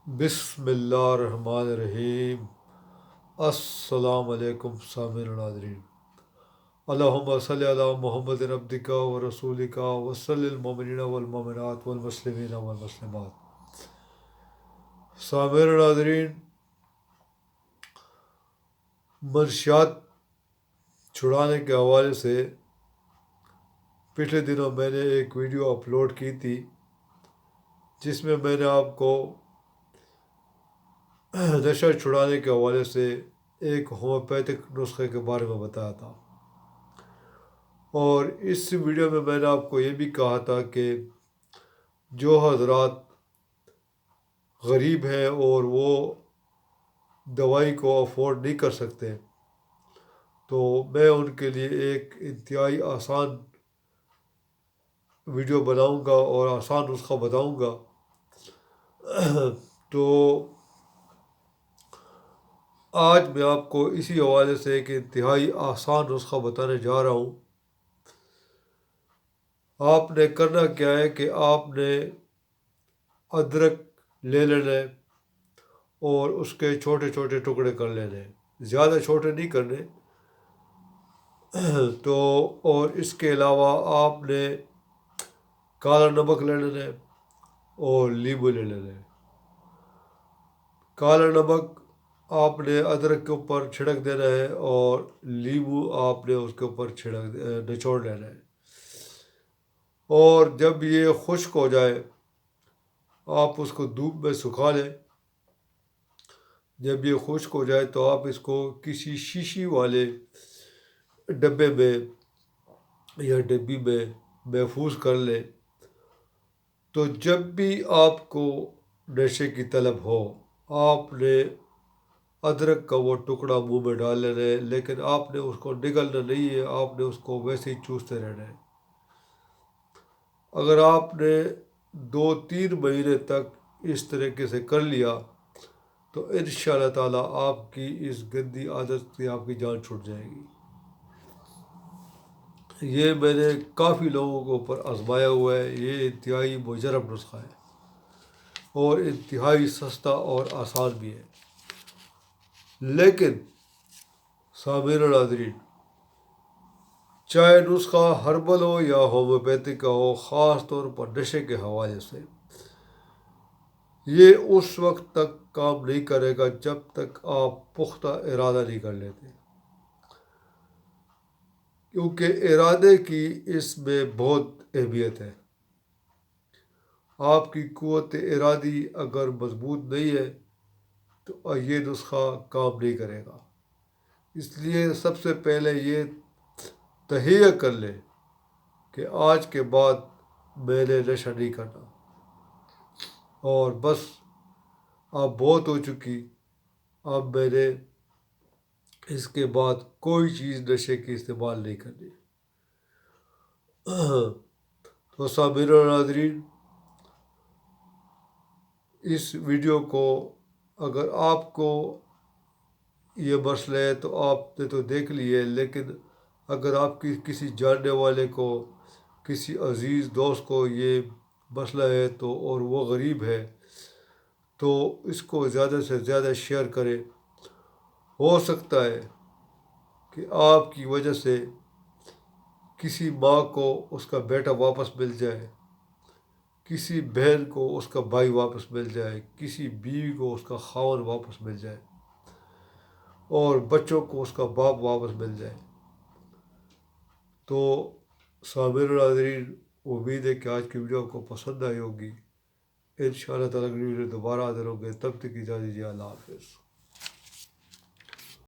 بسم اللہ الرحمن الرحیم۔ السلام علیکم سامعین و ناظرین۔ اللہم صلی علی محمد عبدک و رسولک وصلی المؤمنین والمؤمنات والمسلمین والمسلمات۔ سامعین و ناظرین، منشیات چھڑانے کے حوالے سے پچھلے دنوں میں نے ایک ویڈیو اپلوڈ کی تھی جس میں میں نے آپ کو نشہ چھڑانے کے حوالے سے ایک ہومیوپیتھک نسخے کے بارے میں بتایا تھا، اور اس ویڈیو میں نے آپ کو یہ بھی کہا تھا کہ جو حضرات غریب ہیں اور وہ دوائی کو افورڈ نہیں کر سکتے تو میں ان کے لیے ایک انتہائی آسان ویڈیو بناؤں گا اور آسان نسخہ بتاؤں گا۔ تو آج میں آپ کو اسی حوالے سے ایک انتہائی آسان نسخہ بتانے جا رہا ہوں۔ آپ نے کرنا کیا ہے کہ آپ نے ادرک لے لینا ہے اور اس کے چھوٹے چھوٹے ٹکڑے کر لینے ہیں، زیادہ چھوٹے نہیں کرنے۔ تو اور اس کے علاوہ آپ نے کالا نمک لے لینا ہے اور لیمو لے لینا ہے۔ کالا نمک آپ نے ادرک کے اوپر چھڑک دینا ہے اور لیمو آپ نے اس کے اوپر نچوڑ لینا ہے، اور جب یہ خشک ہو جائے آپ اس کو دھوپ میں سکھا لیں۔ جب یہ خشک ہو جائے تو آپ اس کو کسی شیشی والے ڈبے میں یا ڈبی میں محفوظ کر لیں۔ تو جب بھی آپ کو نشے کی طلب ہو آپ نے ادرک کا وہ ٹکڑا منہ میں ڈال لینا ہے، لیکن آپ نے اس کو نگلنا نہیں ہے، آپ نے اس کو ویسے ہی چوستے رہنا ہے۔ اگر آپ نے 2-3 مہینے تک اس طریقے سے کر لیا تو انشاءاللہ تعالیٰ آپ کی اس گندی عادت سے آپ کی جان چھوٹ جائے گی۔ یہ میں نے کافی لوگوں کے اوپر آزمایا ہوا ہے۔ یہ انتہائی مجرب نسخہ ہے اور انتہائی سستا اور آسان بھی ہے، لیکن سامعین و ناظرین، چاہے نسخہ ہربل ہو یا ہومیوپیتھک کا ہو، خاص طور پر نشے کے حوالے سے یہ اس وقت تک کام نہیں کرے گا جب تک آپ پختہ ارادہ نہیں کر لیتے، کیونکہ ارادے کی اس میں بہت اہمیت ہے۔ آپ کی قوت ارادی اگر مضبوط نہیں ہے تو یہ نسخہ کام نہیں کرے گا۔ اس لیے سب سے پہلے یہ تہیہ کر لیں کہ آج کے بعد میں نے نشہ نہیں کرنا، اور بس اب بہت ہو چکی، اب میں نے اس کے بعد کوئی چیز نشے کی استعمال نہیں کرنی۔ تو سامعین و ناظرین، اس ویڈیو کو اگر آپ کو یہ مسئلہ ہے تو آپ نے تو دیکھ لی ہے، لیکن اگر آپ کی کسی جاننے والے کو، کسی عزیز دوست کو یہ مسئلہ ہے تو اور وہ غریب ہے تو اس کو زیادہ سے زیادہ شیئر کریں۔ ہو سکتا ہے کہ آپ کی وجہ سے کسی ماں کو اس کا بیٹا واپس مل جائے، کسی بہن کو اس کا بھائی واپس مل جائے، کسی بیوی کو اس کا خاوند واپس مل جائے، اور بچوں کو اس کا باپ واپس مل جائے۔ تو سامعین و ناظرین، امید ہے کہ آج کی ویڈیو کو پسند آئی ہوگی۔ انشاءاللہ تعالیٰ اگلی ویڈیو دوبارہ حاضر ہوں گے، تب تک اجازت دیجیے، اللہ حافظ۔